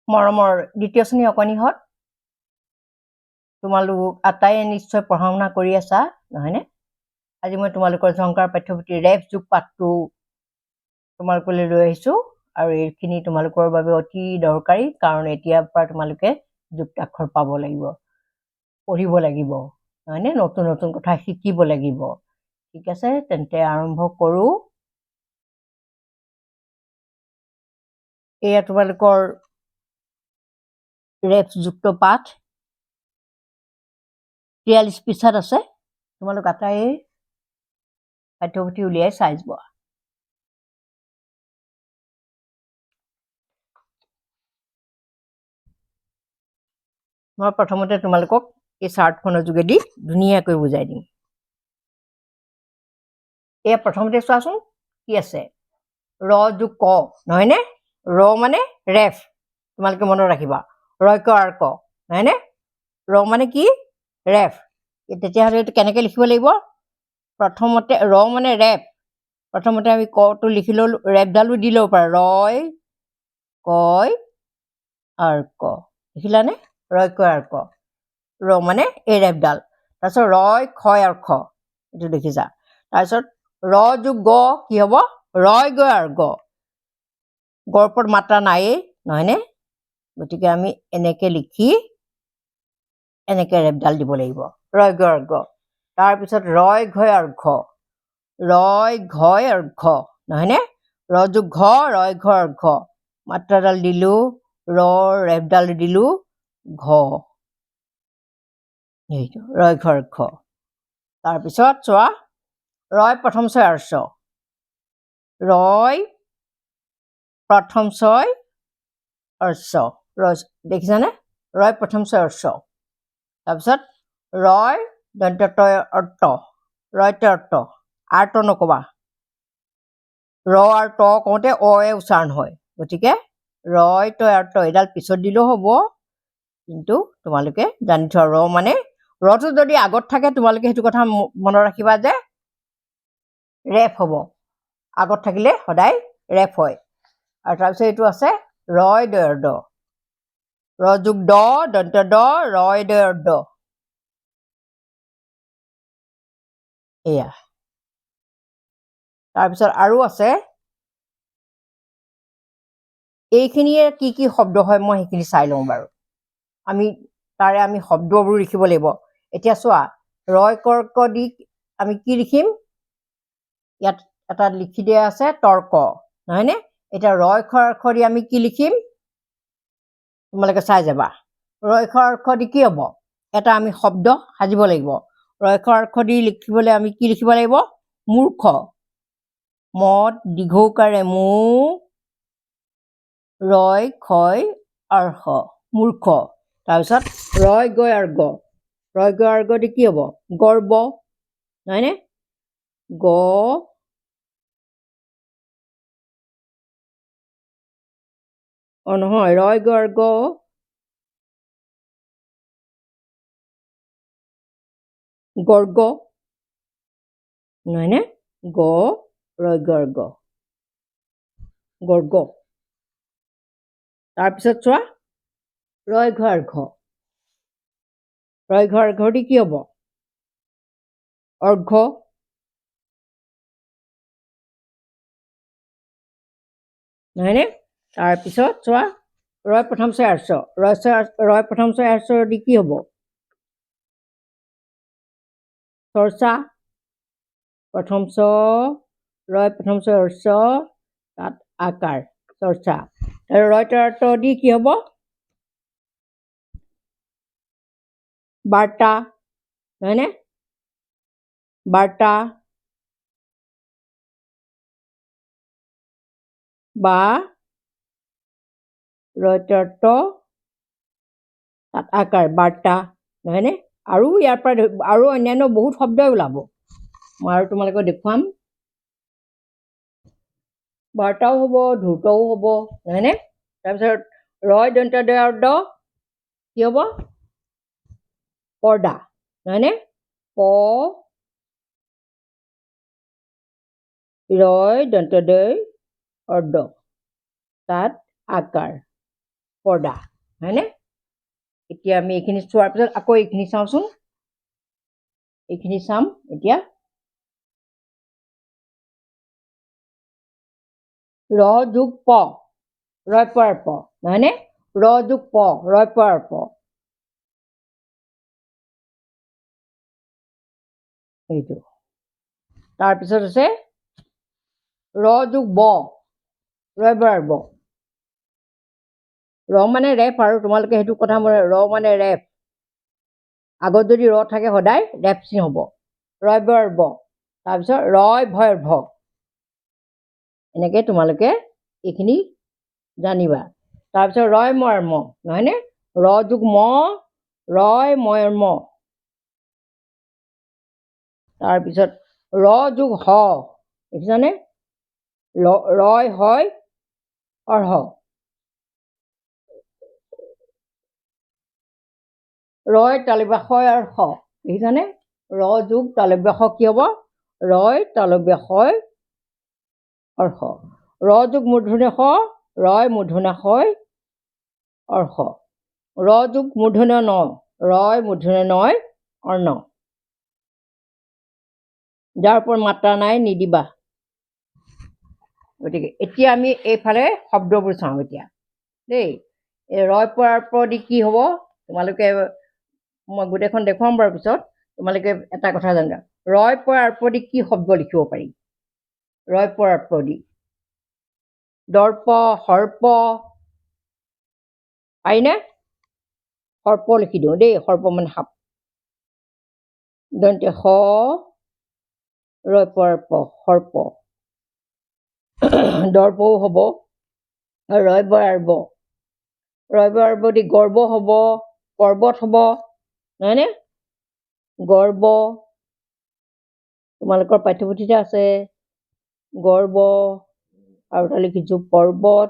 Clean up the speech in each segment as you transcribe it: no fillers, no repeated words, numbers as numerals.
মৰমৰ দ্বিতীয় শ্ৰেণী অকণিহঁত তোমালোক আটাইয়ে নিশ্চয় পঢ়া শুনা কৰি আছা নহয়নে? আজি মই তোমালোকৰ ঝংকাৰ পাঠ্যপুথিৰ ৰেফ যোগ পাঠটো তোমালোকলৈ লৈ আহিছোঁ আৰু এইখিনি তোমালোকৰ বাবে অতি দৰকাৰী, কাৰণ এতিয়াৰ পৰা তোমালোকে যুক্তাক্ষৰ পাব লাগিব, পঢ়িব লাগিব নহয়নে? নতুন নতুন কথা শিকিব লাগিব। ঠিক আছে, তেন্তে আৰম্ভ কৰোঁ। এয়া তোমালোকৰ ৰেফ যুক্ত পাঠ 43 পৃষ্ঠাত আছে। তোমালোক আটাইয়ে পাঠ্যপুথি উলিয়াই চাই যোৱা। মই প্ৰথমতে তোমালোকক এই চাৰ্টখনৰ যোগেদি ধুনীয়াকৈ বুজাই দিম। এয়া প্ৰথমতে চোৱাচোন কি আছে, ৰ যোগ ক নহয়নে? ৰ মানে ৰেফ, তোমালোকে মনত ৰাখিবা, ৰয় ক আৰু ক নহয়নে? ৰ মানে কি? ৰেফ। তেতিয়াহ'লে এইটো কেনেকৈ লিখিব লাগিব? প্ৰথমতে ৰ মানে ৰেফ, প্ৰথমতে আমি কটো লিখি ল'লো, ৰেফডালো দি ল'ব পাৰা, ৰয় কয় আৰু ক, লিখিলানে? ৰয় কয় আৰু ক, ৰ মানে এই ৰেফডাল, তাৰপিছত ৰয় ক্ষয় আৰু খ, এইটো দেখিছা। তাৰপিছত ৰ যোগ গ কি হ'ব? ৰয় গয় আৰু গ, গৰ ওপৰত মাত্ৰা নায়েই নহয়নে? গতিকে আমি এনেকে লিখি এনেকে ৰেফডাল দিব লাগিব, ৰয় গয় আৰু গ। তাৰপিছত ৰয় ঘয় আৰু ঘ, ৰয় ঘয় আৰু ঘ নহয়নে? ৰ যোগ ঘ, ৰয় ঘ আৰু ঘ, মাত্ৰাডাল দিলো, ৰ ৰেফডাল দিলো, ঘ, এইটো ৰয় ঘৰ ঘ। তাৰপিছত চোৱা, ৰয় প্ৰথম ছয় আৰু ছ, ৰয় প্ৰথম ছয় আৰু ছ, ৰয় দেখিছানে? ৰয় প্ৰথম ছয় আৰু ছ। তাৰপিছত ৰয় দন্ত তয় আৰু ত, ৰয় তয় আৰু ত, আৰু ত নকবা, ৰ আৰু ত কওঁতে অয়ে উচ্চাৰণ হয়, গতিকে ৰয় তয় আৰু ত এইডাল পিছত দিলেও হ'ব, কিন্তু তোমালোকে জানি থোৱা, ৰ মানে ৰটো যদি আগত থাকে তোমালোকে সেইটো কথা মনত ৰাখিবা যে ৰেফ হ'ব, আগত থাকিলে সদায় ৰেফ হয়। আৰু তাৰপিছত এইটো আছে ৰয় দয়ৰ দ, ৰ যোগ দ দন্ত দ, ৰয় দয়ৰ দ, এয়া। তাৰপিছত আৰু আছে, এইখিনিয়ে কি কি শব্দ হয় মই সেইখিনি চাই লওঁ বাৰু। আমি শব্দবোৰ লিখিব লাগিব। এতিয়া চোৱা, ৰয় কৰ্ক দি আমি কি লিখিম? ইয়াত এটা লিখি দিয়া আছে তৰ্ক নহয়নে? এতিয়া ৰয় খৰ্ক দি আমি কি লিখিম? তোমালোকে চাই যাবা। ৰয় খৰ্ক দি কি হ'ব? এটা আমি শব্দ সাজিব লাগিব। ৰয় খৰ্ক দি লিখিবলৈ আমি কি লিখিব লাগিব? মূৰ্খ, মত দীঘৌকাৰে মূ, ৰয় ক্ষয় আৰু স, মূৰ্খ। তাৰপিছত ৰয় গয় আৰু গ, ৰয় গয় আৰু গ দি কি হ'ব? গৰ্ব নহয়নে? গ নহয়, ৰয় গয় আৰু গ, গৰ্গ নহয়নে? গ ৰয় গয় আৰু গ, গৰ্গ। তাৰপিছত চোৱা, ৰয় ঘ আৰু ঘ, ৰয় ঘ আৰু ঘ দি কি হ'ব? অৰ্ঘ নহয়নে? তাৰপিছত চোৱা, ৰয় প্ৰথম ছয় আৰু ছ, ৰয় প্ৰথম ছয় আৰু ছ দি কি হ'ব? চৰ্চা, প্ৰথম ছ, ৰয় প্ৰথম ছয় আৰু ছ, তাত আকাৰ, চৰ্চা। আৰু ৰয় ত দি কি হ'ব? বাৰ্তা নহয়নে? বাৰ্তা বা ৰয় ত তাত আকাৰ, বাৰ্তা নহয়নে? আৰু ইয়াৰ পৰা আৰু অন্যান্য বহুত শব্দই ওলাব, মই আৰু তোমালোকক দেখুৱাম। বাৰ্তাও হ'ব, ধূৰ্তও হ'ব নহয়নে? তাৰপিছত ৰয় দন্ত দ আৰু দ কি হ'ব? পৰ্দা নহয়নে? প ৰয় দন্ত দয় অৰ্দ, তাত আকাৰ, পৰ্দা হয়নে এতিয়া আমি এইখিনি চোৱাৰ পিছত আকৌ এইখিনি চাওঁচোন এইখিনি চাম এতিয়া ৰ যোগ প ৰয় পৰ প নহয়নে ৰ যোগ প ৰয় পৰ প এইটো তাৰপিছত আছে ৰ যোগ ব ৰয় বৰ ব ৰ মানে ৰেপ আৰু তোমালোকে সেইটো কথা মনে ৰ মানে ৰেপ আগত যদি ৰ থাকে সদায় ৰেপ চিন হ'ব ৰয় বৰ ব তাৰপিছত ৰয় ভয় ভ এনেকৈ তোমালোকে এইখিনি জানিবা তাৰপিছত ৰয় মৰ ম নহয়নে ৰ যোগ ম ৰয় ময়ৰ ম তাৰপিছত ৰ যোগ হ দেখিছানে ৰয় হয় অৰ্হ ৰয় তালব্যাসয় আৰু স দেখিছানে ৰ যোগ তালব্যাস কি হ'ব ৰয় তালব্যাসয় অৰ্হ ৰ যোগ মূৰ্ধন্য স ৰয় মূৰ্ধন্যাসয় অৰ্হ ৰ যোগ মূৰ্ধন্য ন ৰয় মূৰ্ধন্য নয় অৰ্ণ যাৰ ওপৰত মাত্ৰা নাই নিদিবা গতিকে এতিয়া আমি এইফালে শব্দবোৰ চাওঁ এতিয়া দেই এই ৰয় পৰাৰ দি কি হ'ব তোমালোকে মই গোটেইখন দেখুৱাম বাৰু পিছত তোমালোকে এটা কথা জানা ৰয় পৰাৰ দি কি শব্দ লিখিব পাৰি ৰয় পৰাৰ দি দৰ্প সৰ্প পাৰিনে সৰ্প লিখি দিওঁ দেই সৰ্প মানে সাপ দন্ত্য স ৰয় পৰাৰ সৰ্প দৰ্পও হ'ব ৰয় বৰাৰ ব ৰয় বৰাৰ দি গৰ্ব হ'ব পৰ্বত হ'ব নহয়নে গৰ্ব তোমালোকৰ পাঠ্যপুথিতে আছে গৰ্ব আৰু এটা লিখিছোঁ পৰ্বত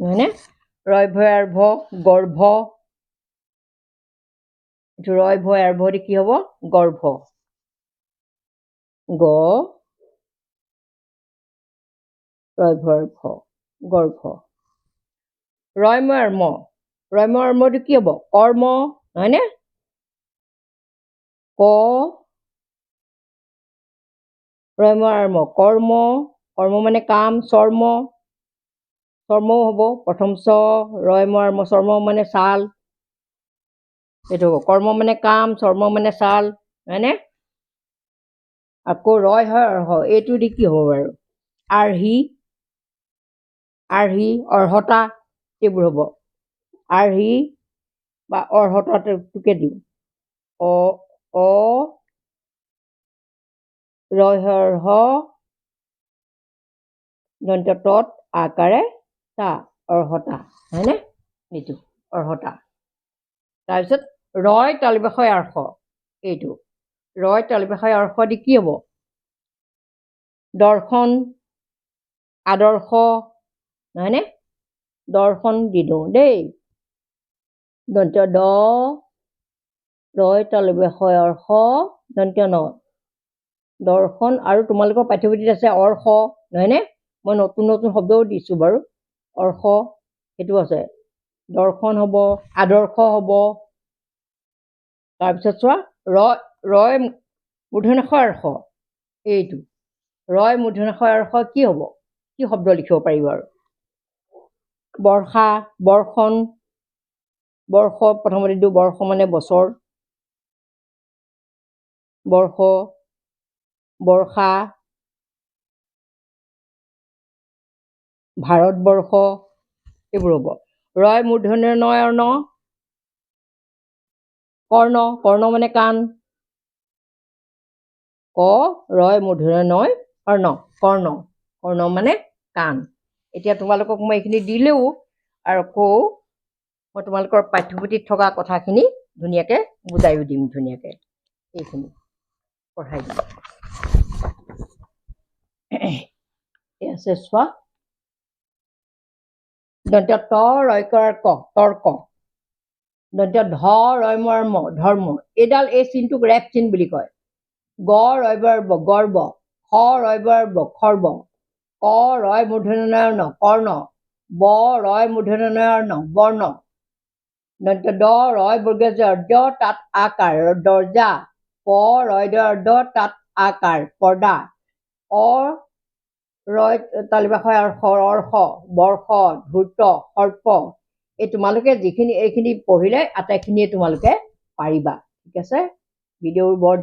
নহয়নে ৰয় ভয়াৰ ভ গৰ্ভ এইটো ৰয় ভয়াৰ ভ দি কি হ'ব গৰ্ভ গ ৰয় ভয়াৰ ভ গৰ্ভ ৰয়ময়াৰ ম ৰয়ময়াৰ মটো কি হ'ব কৰ্ম নহয়নে ক ৰয়ময়াৰ ম কৰ্ম কৰ্ম মানে কাম চৰ্ম চৰ্মও হ'ব প্ৰথম চ ৰয়ময়াৰ ম চৰ্ম মানে ছাল এইটো হ'ব কৰ্ম মানে কাম চৰ্ম মানে ছাল হয়নে আকৌ ৰয় হয় অৰ্হ এইটো দি কি হ'ব বাৰু আৰ্হি অৰ্হতা এইবোৰ হ'ব আৰ্হি বা অৰ্হতাটোকে দিওঁ অ ৰয় অৰ্হ দন্ত্য তত আকাৰে তা অৰ্হতা হয়নে এইটো অৰ্হতা তাৰপিছত ৰয় তালব্যাসয় অৰ্হ এইটো ৰয় তালব্যাসয় অৰ্হ দি কি হ'ব দৰ্শন আদৰ্শ নহয়নে দৰ্শন দি দিওঁ দেই দন্ত্য দ ৰয় তালব্যাসয় অৰ্হ দন্ত্য ন দৰ্শন আৰু তোমালোকৰ পাঠ্যপুথিত আছে অৰ্শ নহয়নে মই নতুন নতুন শব্দও দিছোঁ বাৰু অৰ্শ সেইটো আছে দৰ্শন হ'ব আদৰ্শ হ'ব তাৰপিছত চোৱা ৰয় মূৰ্ধন্যাসয় অৰ্হ এইটো ৰয় মূৰ্ধন্যাসয় অৰ্হ কি হ'ব কি শব্দ লিখিব পাৰিব আৰু বৰ্ষা বৰ্ষণ বৰ্ষ প্ৰথমতে দিওঁ বৰ্ষ মানে বছৰ বৰ্ষ বৰ্ষা ভাৰতবৰ্ষ এইবোৰ হ'ব ৰয় মূৰ্ধন্য নয় অৰ্ণ কৰ্ণ কৰ্ণ মানে কাণ ক ৰয় মূৰ্ধন্য নয় অৰ্ণ কৰ্ণ কৰ্ণ মানে কাণ এতিয়া তোমালোকক মই এইখিনি দিলেও আৰু আকৌ মই তোমালোকৰ পাঠ্যপুথিত থকা কথাখিনি ধুনীয়াকৈ বুজাইও দিম ধুনীয়াকৈ এইখিনি পঢ়াই দিম এই আছে চোৱা দন্ত্য ত ৰয়কাৰ ক তৰ্ক দন্ত্য ধ ৰয়মৰ ম ধৰ্ম এইডাল এই চিনটোক ৰেপ চিন বুলি কয় গ ৰয়বৰ ব গৰ্ব খ ৰয়বৰ ব খৰ্ব ক ৰয় মূৰ্ধন্য ন কৰ্ণ ব ৰয় মূৰ্ধন্য ন বৰ্ণ দ ৰয় বৰ্গীয় জ তাত আকাৰ দৰ্জা প ৰয় দ তাত আকাৰ পৰ্দা অ ৰয় তালিবাসয় অৰ্শ বৰ্ষ ধূৰ্ত সৰ্প এই তোমালোকে যিখিনি এইখিনি পঢ়িলে আটাইখিনিয়ে তোমালোকে পাৰিবা ঠিক আছে ভিডিঅ'বোৰ বৰ